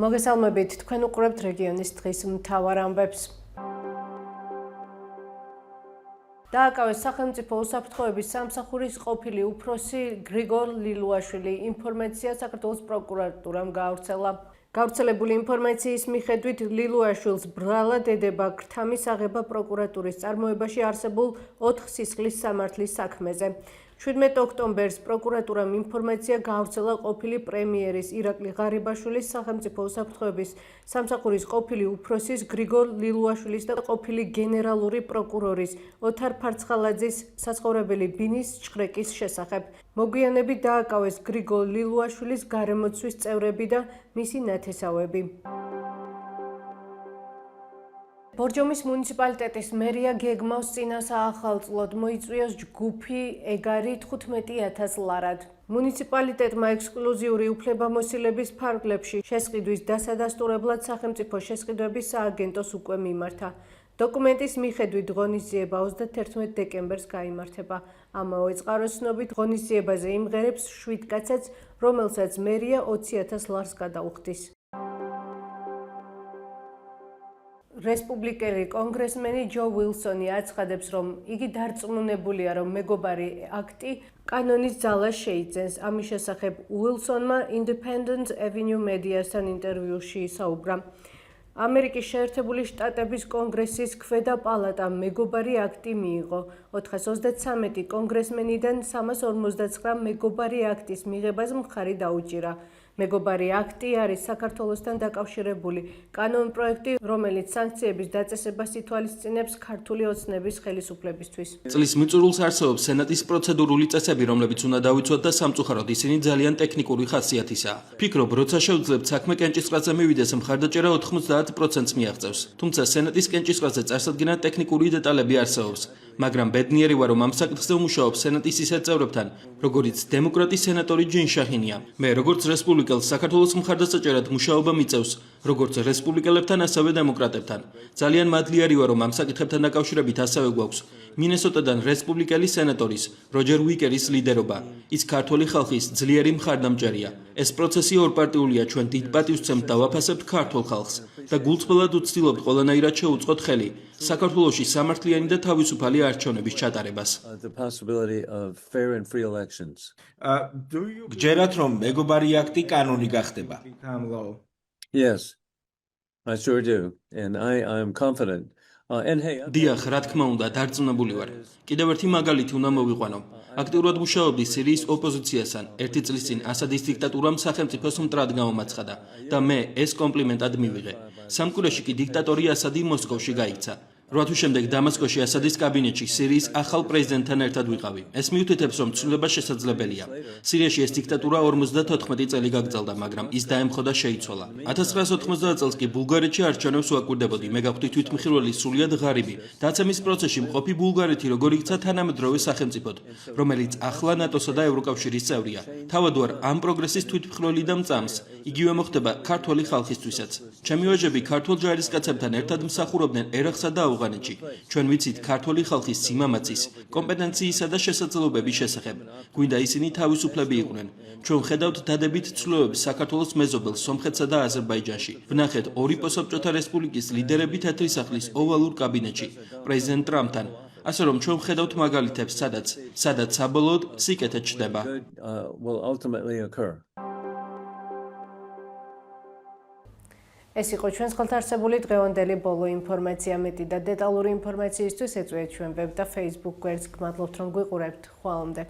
მოგესალმებით, თქვენ უყურებთ რეგიონის დღის მთავარ ამბებს. დააკავეს სახელმწიფო უსაფრთხოების სამსახურის ყოფილი უფროსი გრიგორ ლილუაშვილი. ინფორმაცია საქართველოს პროკურატურამ გაავრცელა. გავრცელებული ინფორმაციის მიხედვით ლილუაშვილს ბრალად ედება ქრთამის აღება პროკურატურის წარმოებაში არსებულ 4 სისხლის სამართლის საქმეზე. 17 ოქტომბერს პროკურატურამ ინფორმაცია გაავრცელა ყოფილი პრემიერის ირაკლი ღარიბაშვილის სახელმწიფო უსაფრთხოების სამსახურის ყოფილი უფროსის გრიგორ ლილუაშვილის და ყოფილი გენერალური პროკურორის ოთარ ფარცხალაძის საცხოვრებელი ბინის ჩხრეკის შესახებ. მოგვიანებით დააკავეს გრიგორ ლილუაშვილის გარემოცვის წევრები და მისი ნათესავები. ბორჯომის მუნიციპალიტეტის მერია გეგმავს წინა საახალწლოდ მოიწვიოს ჯგუფი ეგარი 15,000 ლარად. მუნიციპალიტეტმა ექსკლუზიური უფლებამოსილების ფარგლებში შესყიდვის დასადასტურებლად სახელმწიფო შესყიდვების სააგენტოს უკვე მიმართა. დოკუმენტის მიხედვით ღონისძიება 31 დეკემბერს გაიმართება. ამავე წყაროს ცნობით ღონისძიებაზე იმღერებს 7 კაცაც, რომელსაც მერია 20,000 ლარს გადაუხდის. რესპუბლიკელი კონგრესმენი ჯო უილსონი აცხადებს, რომ იგი დარწმუნებულია, რომ მეგობარი აქტი კანონის ძალას შეიძენს. ამის შესახებ უილსონმა Independent Avenue Media-სთან ინტერვიუში ისაუბრა. ამერიკის შეერთებული შტატების კონგრესის ქვედა პალატამ მეგობარი აქტი მიიღო. 433 კონგრესმენიდან 359 მეგობარი აქტის მიღებას მხარი დაუჭირა. მეგობარი აქტი არის საქართველოსთან დაკავშირებული კანონპროექტი, რომელიც სანქციების დაწესებას ითვალისწინებს ქართული ოცნების ხელისუფლებისთვის. წლის მიწურულს არსებობს სენატის პროცედურული წესები, რომლებიც უნდა დავიცვათ და სამწუხაროდ ისინი ძალიან ტექნიკური ხასიათისაა. ფიქრობ, როცა შევძლებთ საქმე კენჭისყრაზე მივიდეს, მხარდაჭერა 90%-ს მიაღწევს. თუმცა სენატის კენჭისყრაზე წარსადგინად ტექნიკური დეტალები არსებობს. მაგრამ ბედნიერი ვარ, რომ ამ საკითხზე ვმუშაობ სენატის ისეთ წევრებთან, როგორიც დემოკრატი სენატორი ჯინ შაჰინია. მე როგორც რესპუბლიკელს საქართველოს მხარდასაჭერად მუშაობა მიწევს, როგორც რესპუბლიკელებთან, ასევე დემოკრატებთან. ძალიან მადლიერი ვარ, რომ ამ საკითხებთან დაკავშირებით ასევე გვაქვს მინესოტადან რესპუბლიკელი სენატორის როჯერ უიკერის ლიდერობა. ის ქართული ხალხის ძლიერი მხარდამჭერია. ეს პროცესი ორპარტიულია, ჩვენ დიდ პატივს ვცემთ და ვაფასებთ ქართულ ხალხს და გულწრფელად ვცდილობთ ყველანაირად შევუწყოთ ხელი საქართველოში სამართლიანი და თავისუფალი არჩევნების ჩატარებას. გჯერათ, რომ მეგობარი აქტი კანონი გახდება? Yes, I sure do, and I am confident. დიახ, რა თქმა უნდა, დარწმუნებული ვარ. კიდევ ერთი მაგალითი უნდა მოვიყვანო. აქტიურად მუშაობდი სირიის ოპოზიციასთან. 1 წლის წინ ასადის დიქტატურამ სახელმწიფოს მტრად გამომაცხადა და მე ეს კომპლიმენტად მივიღე. სამკვირეში კი დიქტატორი ასადი მოსკოვში გაიქცა. 8 თვის შემდეგ დამასკოში ასადის კაბინეტში სირიის ახალ პრეზიდენტთან ერთად ვიყავი. ეს მიუთითებს, რომ ცვლილება შესაძლებელია. სირიაში ეს დიქტატურა 54 წელი გაგრძელდა, მაგრამ ის დაემხო და შეიცვალა. 1990 წელს კი ბულგარეთში არჩევნებს ვაკვირდებოდი. მე გავხდი თვითმხილველი სრულიად ღარიბი. დაცემის პროცესში მყოფი ბულგარეთი როგორ იქცა თანამედროვე სახელმწიფოდ, რომელიც ახლა ნატოსა და ევროკავშირის წევრია. თავად ვარ ამ პროგრესის თვითმხილველი და მწამს. იგივე მოხდება ქართული ხალხისთვისაც. ჩემი ვაჟები ქართულ ჯარისკაცებთან ერთად მსახურობდნენ ერაყსა და ავღანეთში. ჩვენ ვიცით ქართული ხალხის სიმამაცის, კომპეტენციისა და შესაძლებლობების შესახებ. გვინდა ისინი თავისუფლები იყვნენ. ჩვენ ხედავთ დადებით ცვლილებებს საქართველოს მეზობელ სომხეთსა და აზერბაიჯანში. ვნახეთ ორი პოსტსაბჭოთა რესპუბლიკის ლიდერები თეთრი სახლის ოვალურ კაბინეტში, პრეზიდენტ ტრამპთან. ასე რომ ჩვენ ხედავთ მაგალითებს, სადაც საბოლოოდ სიკეთე ჩნდება. ეს იყო ჩვენს ხელთარსებული დღევანდელი ბოლო ინფორმაცია. მეტი და დეტალური ინფორმაციისთვის ეწვიეთ ჩვენ ვებ და Facebook გვერდს. გმადლობთ, რომ გვიყურებთ. ხვალამდე.